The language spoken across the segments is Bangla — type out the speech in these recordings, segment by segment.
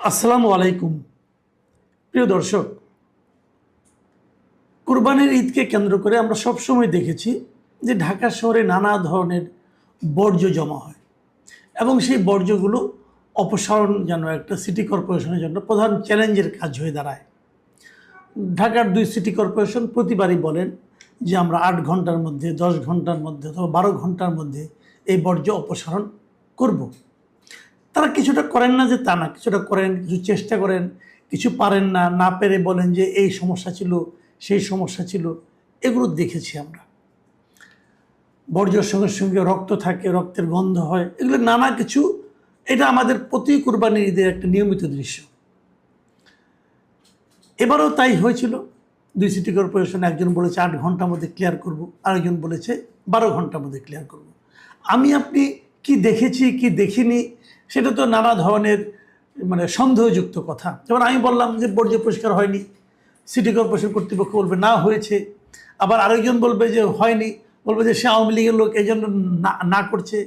আসসালামু আলাইকুম। প্রিয় দর্শক, কুরবানির ঈদকে কেন্দ্র করে আমরা সবসময় দেখেছি যে ঢাকা শহরে নানা ধরনের বর্জ্য জমা হয় এবং সেই বর্জ্যগুলো অপসারণ যেন একটা সিটি কর্পোরেশনের জন্য প্রধান চ্যালেঞ্জের কাজ হয়ে দাঁড়ায়। ঢাকার 2 সিটি কর্পোরেশন প্রতিবারই বলেন যে আমরা 8 ঘন্টার মধ্যে, 10 ঘন্টার মধ্যে অথবা 12 ঘন্টার মধ্যে এই বর্জ্য অপসারণ করব। তারা কিছুটা করেন না যে তা না, কিছুটা করেন, কিছু চেষ্টা করেন, কিছু পারেন না, না পেরে বলেন যে এই সমস্যা ছিল, সেই সমস্যা ছিল। এগুলো দেখেছি আমরা। বর্জ্যের সঙ্গে সঙ্গে রক্ত থাকে, রক্তের গন্ধ হয়, এগুলো নানা কিছু। এটা আমাদের প্রতি কুরবানির ঈদের একটা নিয়মিত দৃশ্য। এবারও তাই হয়েছিল। 2 সিটি কর্পোরেশন, একজন বলেছে 8 ঘন্টার মধ্যে ক্লিয়ার করব, আরেকজন বলেছে 12 ঘন্টার মধ্যে ক্লিয়ার করব। আমি আপনি কি দেখেছি কি দেখিনি সেটা তো নানা ধরনের সন্দেহযুক্ত কথা। যেমন আমি বললাম যে বর্জ্য পরিষ্কার হয়নি, সিটি কর্পোরেশন কর্তৃপক্ষ বলবে না হয়েছে, আবার আরেকজন বলবে যে হয়নি, বলবে যে সে আওয়ামী লীগের লোক, এই জন্য না করছে।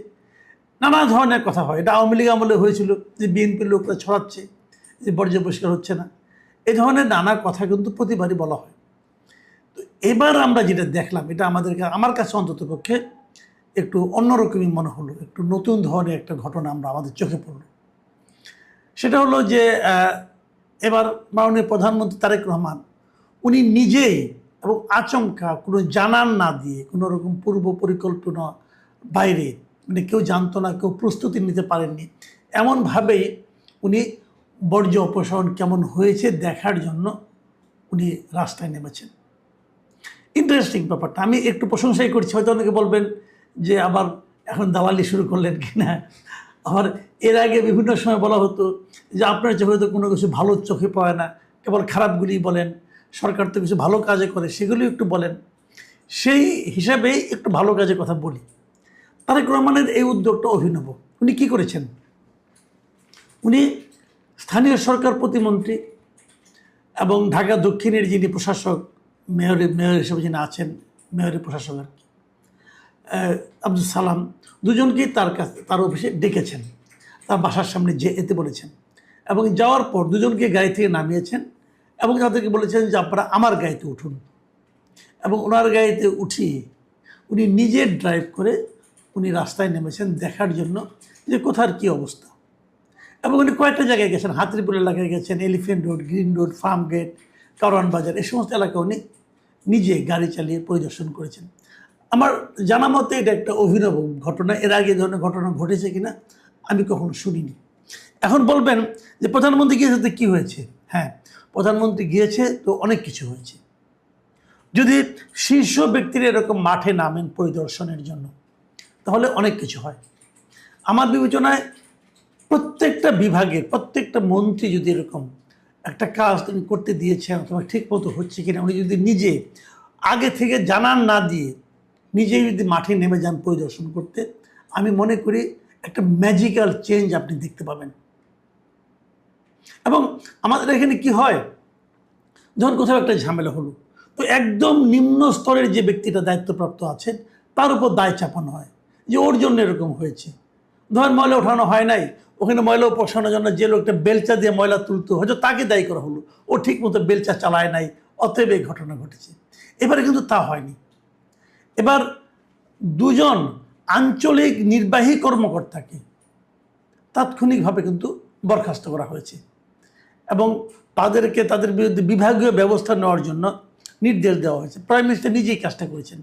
নানা ধরনের কথা হয়। এটা আওয়ামী লীগ আমলে হয়েছিল যে বিএনপির লোকরা ছড়াচ্ছে যে বর্জ্য পরিষ্কার হচ্ছে না। এই ধরনের নানা কথা কিন্তু প্রতিবারই বলা হয়। তো এবার আমরা যেটা দেখলাম, এটা আমার কাছে অন্তত পক্ষে একটু অন্যরকমই মনে হলো, একটু নতুন ধরনের একটা ঘটনা আমাদের চোখে পড়লো। সেটা হলো যে এবার মাননীয় প্রধানমন্ত্রী তারেক রহমান উনি নিজেই এবং আচমকা কোনো জানান না দিয়ে, কোনো রকম পূর্ব পরিকল্পনা বাইরে, কেউ জানতো না, কেউ প্রস্তুতি নিতে পারেননি, এমনভাবেই উনি বর্জ্য অপসারণ কেমন হয়েছে দেখার জন্য উনি রাস্তায় নেমেছেন। ইন্টারেস্টিং ব্যাপারটা। আমি একটু প্রশংসাই করছি, হয়তো অনেকে বলবেন যে আবার এখন দালালি শুরু করলেন কিনা। আবার এর আগে বিভিন্ন সময় বলা হতো যে আপনার চোখে তো কোনো কিছু ভালো চোখে পড়ে না, কেবল খারাপগুলি বলেন, সরকার তো কিছু ভালো কাজে করে সেগুলি একটু বলেন। সেই হিসাবেই একটু ভালো কাজের কথা বলি। তারেক রহমানের এই উদ্যোগটা অভিনব। উনি কি করেছেন? উনি স্থানীয় সরকার প্রতিমন্ত্রী এবং ঢাকা দক্ষিণের যিনি প্রশাসক, মেয়র হিসেবে যিনি আছেন, মেয়রের প্রশাসক আর কি, আব্দুল সালাম, দুজনকেই তার অফিসে ডেকেছেন, তার বাসার সামনে যেতে বলেছেন এবং যাওয়ার পর দুজনকে গাড়ি থেকে নামিয়েছেন এবং তাদেরকে বলেছেন যে আপনারা আমার গাড়িতে উঠুন। এবং ওনার গাড়িতে উঠিয়ে উনি নিজে ড্রাইভ করে উনি রাস্তায় নেমেছেন দেখার জন্য যে কোথার কী অবস্থা। এবং উনি কয়েকটা জায়গায় গেছেন, হাতিরপুল এলাকায় গেছেন, elephant road, green road, farm gate, Karwan Bazar, এই সমস্ত এলাকা উনি নিজে গাড়ি চালিয়ে পরিদর্শন করেছেন। আমার জানা মতে এটা একটা অভিনব ঘটনা। এর আগে এই ধরনের ঘটনা ঘটেছে কিনা আমি কখনো শুনিনি। এখন বলবেন যে প্রধানমন্ত্রী গিয়েছে তো কী হয়েছে? হ্যাঁ, প্রধানমন্ত্রী গিয়েছে তো অনেক কিছু হয়েছে। যদি শীর্ষ ব্যক্তিরা এরকম মাঠে নামেন পরিদর্শনের জন্য তাহলে অনেক কিছু হয়। আমার বিবেচনায় প্রত্যেকটা বিভাগের প্রত্যেকটা মন্ত্রী যদি এরকম একটা কাজ তিনি করতে দিয়েছেন অথবা ঠিক মতো হচ্ছে কিনা উনি যদি নিজে আগে থেকে জানান না দিয়ে নিজেই যদি মাঠে নেমে যান পরিদর্শন করতে, আমি মনে করি একটা ম্যাজিক্যাল চেঞ্জ আপনি দেখতে পাবেন। এবং আমাদের এখানে কি হয়, যখন কোথাও একটা ঝামেলা হলো তো একদম নিম্ন স্তরের যে ব্যক্তিটা দায়িত্বপ্রাপ্ত আছেন তার উপর দায় চাপানো হয় যে ওর জন্য এরকম হয়েছে। ধর ময়লা ওঠানো হয় নাই, ওখানে ময়লা পোষানোর জন্য যে লোকটা বেলচা দিয়ে ময়লা তুলতো হয়তো তাকে দায়ী করা হলো, ও ঠিক মতো বেলচা চালায় নাই, অতএব এই ঘটনা ঘটেছে। এবারে কিন্তু তা হয়নি। এবার দুজন আঞ্চলিক নির্বাহী কর্মকর্তাকে তাৎক্ষণিকভাবে কিন্তু বরখাস্ত করা হয়েছে এবং তাদের বিরুদ্ধে বিভাগীয় ব্যবস্থা নেওয়ার জন্য নির্দেশ দেওয়া হয়েছে। প্রাইম মিনিস্টার নিজেই কাজটা করেছেন।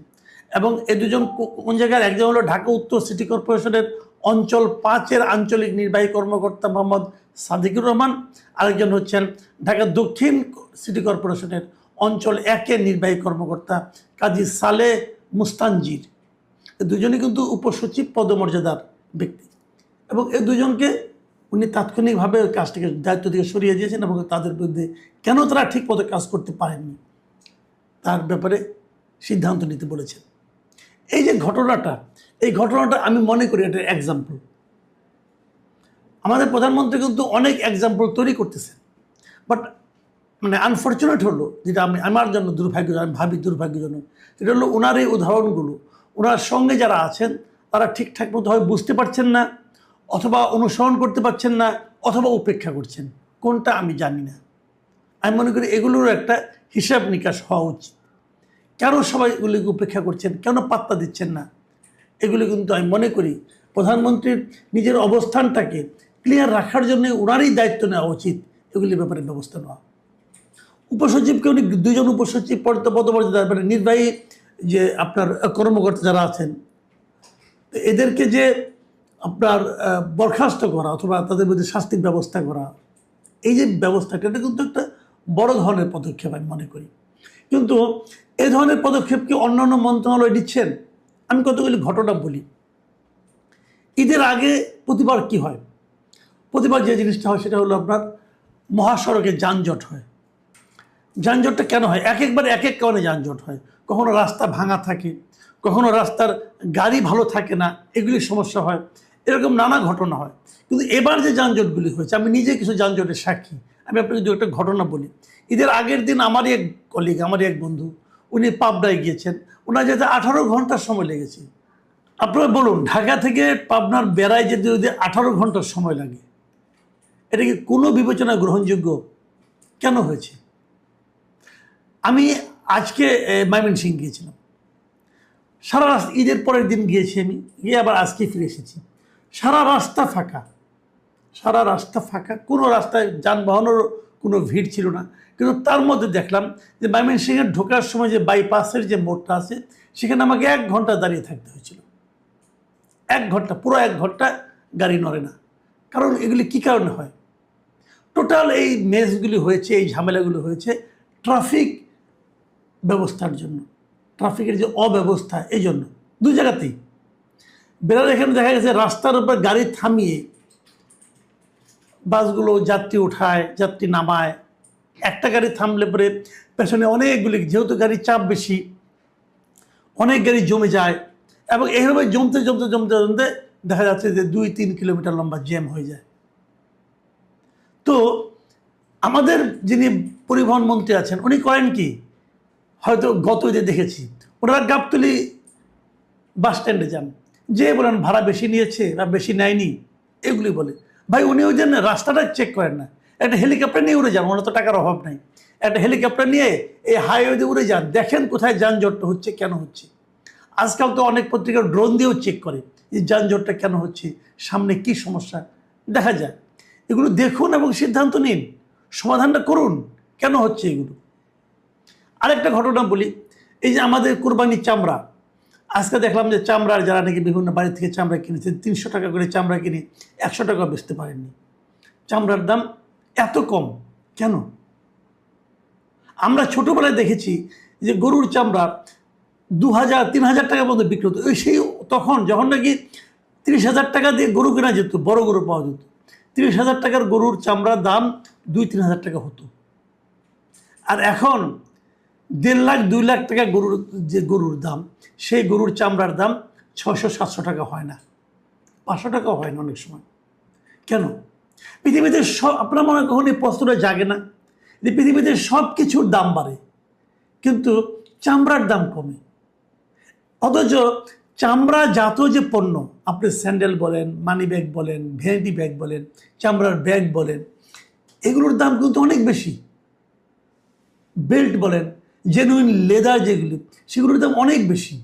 এবং এই দুজন কোন জায়গার, একজন হলো ঢাকা উত্তর সিটি কর্পোরেশনের অঞ্চল 5-এর আঞ্চলিক নির্বাহী কর্মকর্তা মোহাম্মদ সাদিকুর রহমান, আরেকজন হচ্ছেন ঢাকা দক্ষিণ সিটি কর্পোরেশনের অঞ্চল 1-এর নির্বাহী কর্মকর্তা কাজী সালেহ মুস্তানজির। দুজনই কিন্তু উপসচিব পদমর্যাদার ব্যক্তি এবং এই দুজনকে উনি তাৎক্ষণিকভাবে কাজ থেকে, দায়িত্ব থেকে সরিয়ে দিয়েছেন এবং তাদের বিরুদ্ধে কেন তারা ঠিক মতো কাজ করতে পারেননি তার ব্যাপারে সিদ্ধান্ত নিতে বলেছেন। এই যে ঘটনাটা, এই ঘটনাটা আমি মনে করি এটা এক্সাম্পল। আমাদের প্রধানমন্ত্রী কিন্তু অনেক এক্সাম্পল তৈরি করতেছেন, বাট আনফর্চুনেট হলো, যেটা আমার জন্য দুর্ভাগ্যজনক, আমি ভাবি দুর্ভাগ্যজনক, সেটা হলো ওনার এই উদাহরণগুলো ওনার সঙ্গে যারা আছেন তারা ঠিকঠাক মতো হয় বুঝতে পারছেন না, অথবা অনুসরণ করতে পারছেন না, অথবা উপেক্ষা করছেন। কোনটা আমি জানি না। আমি মনে করি এগুলোর একটা হিসাব নিকাশ হওয়া উচিত। কেন সবাই এগুলিকে উপেক্ষা করছেন, কেন পাত্তা দিচ্ছেন না, এগুলো কিন্তু আমি মনে করি প্রধানমন্ত্রীর নিজের অবস্থানটাকে ক্লিয়ার রাখার জন্য ওনারই দায়িত্ব নেওয়া উচিত, এগুলির ব্যাপারে ব্যবস্থা নেওয়া। উপসচিবকে উনি 2 জন উপসচিব পদমর্যাদা মানে নির্বাহী যে আপনার কর্মকর্তা যারা আছেন, এদেরকে যে আপনার বরখাস্ত করা অথবা তাদের মধ্যে শাস্তির ব্যবস্থা করা, এই যে ব্যবস্থাটা, এটা কিন্তু একটা বড় ধরনের পদক্ষেপ আমি মনে করি। কিন্তু এই ধরনের পদক্ষেপ কি অন্যান্য মন্ত্রণালয় নিচ্ছেন? আমি কতগুলি ঘটনা বলি। ঈদের আগে প্রতিবার কি হয়, প্রতিবার যে জিনিসটা হয় সেটা হলো আপনার মহাসড়কে যানজট হয়। যানজটটা কেন হয়? একবার এক কারণে যানজট হয়। কখনো রাস্তা ভাঙা থাকে, কখনো রাস্তার গাড়ি ভালো থাকে না, এগুলি সমস্যা হয়, এরকম নানা ঘটনা হয়। কিন্তু এবার যে যানজটগুলি হয়েছে, আমি নিজে কিছু যানজটের সাক্ষী। আমি আপনাকে দু একটা ঘটনা বলি। ঈদের আগের দিন আমারই এক কলিগ, আমারই এক বন্ধু, উনি পাবনায় গিয়েছেন। ওনার যেতে 18 ঘন্টার সময় লেগেছে। আপনারা বলুন, ঢাকা থেকে পাবনার বেড়ায় যেতে যদি 18 ঘন্টার সময় লাগে, এটা কি কোনো বিবেচনা গ্রহণযোগ্য? কেন হয়েছে? আমি আজকে ময়মনসিংহ গিয়েছিলাম, সারা রাস্তা, ঈদের পরের দিন গিয়েছি আমি, গিয়ে আবার আজকে ফিরে এসেছি। সারা রাস্তা ফাঁকা, সারা রাস্তা ফাঁকা, কোনো রাস্তায় যানবাহনেরও কোনো ভিড় ছিল না। কিন্তু তার মধ্যে দেখলাম যে ময়মনসিংহে ঢোকার সময় যে বাইপাসের যে মোড়টা আছে, সেখানে আমাকে 1 ঘন্টা দাঁড়িয়ে থাকতে হয়েছিল। 1 ঘন্টা, পুরো 1 ঘন্টা গাড়ি নড়ে না। কারণ এগুলি কী কারণে হয়? টোটাল এই মেসগুলি হয়েছে, এই ঝামেলাগুলো হয়েছে ট্রাফিক ব্যবস্থার জন্য, ট্রাফিকের যে অব্যবস্থা, এই জন্য 2 জায়গাতেই। বেড়ার এখানে দেখা গেছে রাস্তার উপর গাড়ি থামিয়ে বাসগুলো যাত্রী উঠায়, যাত্রী নামায়। একটা গাড়ি থামলে পরে পেছনে অনেকগুলি, যেহেতু গাড়ির চাপ বেশি, অনেক গাড়ি জমে যায়, এবং এইভাবে জমতে জমতে জমতে জমতে দেখা যাচ্ছে যে 2-3 কিলোমিটার লম্বা জ্যাম হয়ে যায়। তো আমাদের যিনি পরিবহন মন্ত্রী আছেন, উনি করেন কি, হয়তো গত যে দেখেছি, ওনারা গাবতলী বাস স্ট্যান্ডে যান, যে বলেন ভাড়া বেশি নিয়েছে বা বেশি নেয়নি, এগুলি বলে। ভাই, উনি ওই জন্য রাস্তাটা চেক করেন না, একটা হেলিকপ্টার নিয়ে উড়ে যান, ওনার তো টাকার অভাব নাই, একটা হেলিকপ্টার নিয়ে এই হাইওয়েতে উড়ে যান, দেখেন কোথায় যানজটটা হচ্ছে, কেন হচ্ছে। আজকাল তো অনেক পত্রিকা ড্রোন দিয়েও চেক করে যে যানজটটা কেন হচ্ছে, সামনে কি সমস্যা দেখা যায়। এগুলো দেখুন এবং সিদ্ধান্ত নিন, সমাধানটা করুন, কেন হচ্ছে এগুলো। আরেকটা ঘটনা বলি, এই যে আমাদের কোরবানির চামড়া, আজকে দেখলাম যে চামড়ার যারা নাকি বিভিন্ন বাড়ি থেকে চামড়া কিনেছেন, 300 টাকা করে চামড়া কিনে 100 টাকা বেচতে পারেননি। চামড়ার দাম এত কম কেন? আমরা ছোটোবেলায় দেখেছি যে গরুর চামড়া 2000-3000 টাকার মধ্যে বিক্রি হতো। সেই তখন যখন নাকি 30,000 টাকা দিয়ে গরু কেনা যেত, বড় গরু পাওয়া যেত, 30,000 টাকার গরুর চামড়ার দাম 2-3 হাজার টাকা হতো। আর এখন 1.5 লাখ 2 লাখ টাকা গরুর যে গরুর দাম, সেই গরুর চামড়ার দাম 600-700 টাকা হয় না, 500 টাকাও হয় না অনেক সময়। কেন? পৃথিবীতে আপনার মনে কখন এই প্রশ্নটা জাগে না যে পৃথিবীতে সব কিছুর দাম বাড়ে কিন্তু চামড়ার দাম কমে? অথচ চামড়া জাত যে পণ্য, আপনি স্যান্ডেল বলেন, মানি ব্যাগ বলেন, ভ্যানিটি ব্যাগ বলেন, চামড়ার ব্যাগ বলেন, এগুলোর দাম কিন্তু অনেক বেশি। বেল্ট বলেন, জেনুইন লেদার যেগুলি, সেগুলোর দাম অনেক বেশি,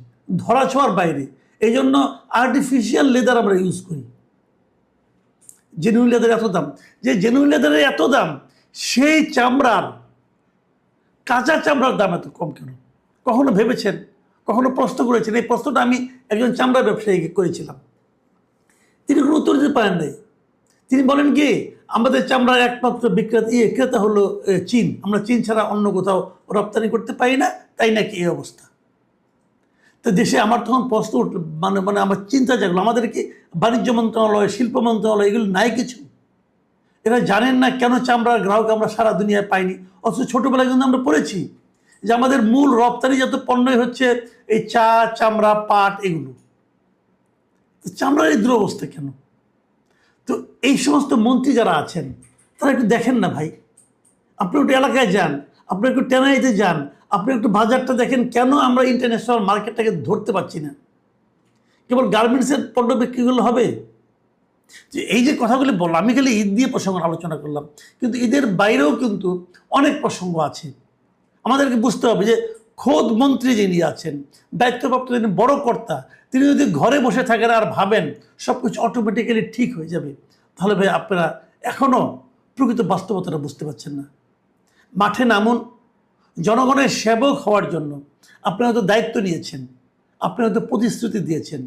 ধরা ছোঁয়ার বাইরে। এই জন্য আর্টিফিশিয়াল লেদার আমরা ইউজ করি। জেনুইন লেদারের এত দাম, যে জেনুইন লেদারের এত দাম, সেই চামড়ার, কাঁচা চামড়ার দাম এত কম কেন? কখনো ভেবেছেন, কখনো প্রশ্ন করেছেন? এই প্রশ্নটা আমি একজন চামড়া ব্যবসায়ীকে করেছিলাম, তিনি কোনো উত্তর দিতে পারেন নাই। তিনি বলেন কি, আমাদের চামড়ার একমাত্র ক্রেতা হলো চীন, আমরা চীন ছাড়া অন্য কোথাও রপ্তানি করতে পারি না, তাই নাকি এই অবস্থা। তো দেশে আমার তখন প্রশ্ন উঠল, মানে আমার চিন্তা জাগলো, আমাদের কি বাণিজ্য মন্ত্রণালয়, শিল্প মন্ত্রণালয় এগুলো নাই কিছু? এরা জানেন না কেন চামড়ার গ্রাহক আমরা সারা দুনিয়ায় পাইনি? অথচ ছোটোবেলায় কিন্তু আমরা পড়েছি যে আমাদের মূল রপ্তানিজাত পণ্যই হচ্ছে এই চা, চামড়া, পাট, এগুলো। চামড়ার এই দুরবস্থা কেন? তো এই সমস্ত মন্ত্রী যারা আছেন, তারা একটু দেখেন না ভাই, আপনি একটু এলাকায় যান, আপনি একটু টেনাইতে যান, আপনি একটু বাজারটা দেখেন, কেন আমরা ইন্টারন্যাশনাল মার্কেটটাকে ধরতে পারছি না? কেবল গার্মেন্টসের পণ্য বিক্রি করলে হবে? যে এই যে কথাগুলি বললাম, আমি খালি ঈদ দিয়ে প্রসঙ্গ আলোচনা করলাম, কিন্তু ঈদের বাইরেও কিন্তু অনেক প্রসঙ্গ আছে। আমাদেরকে বুঝতে হবে যে খোদ মন্ত্রী যিনি আছেন, দায়িত্বপ্রাপ্ত যিনি বড় কর্তা, তিনি যদি ঘরে বসে থাকেন আর ভাবেন সব কিছু অটোমেটিক্যালি ঠিক হয়ে যাবে, তাহলে ভাই আপনারা এখনও প্রকৃত বাস্তবতাটা বুঝতে পারছেন না। মাঠে নামুন, জনগণের সেবক হওয়ার জন্য। আপনারা তো দায়িত্ব নিয়েছেন, আপনারা তো প্রতিশ্রুতি দিয়েছেন।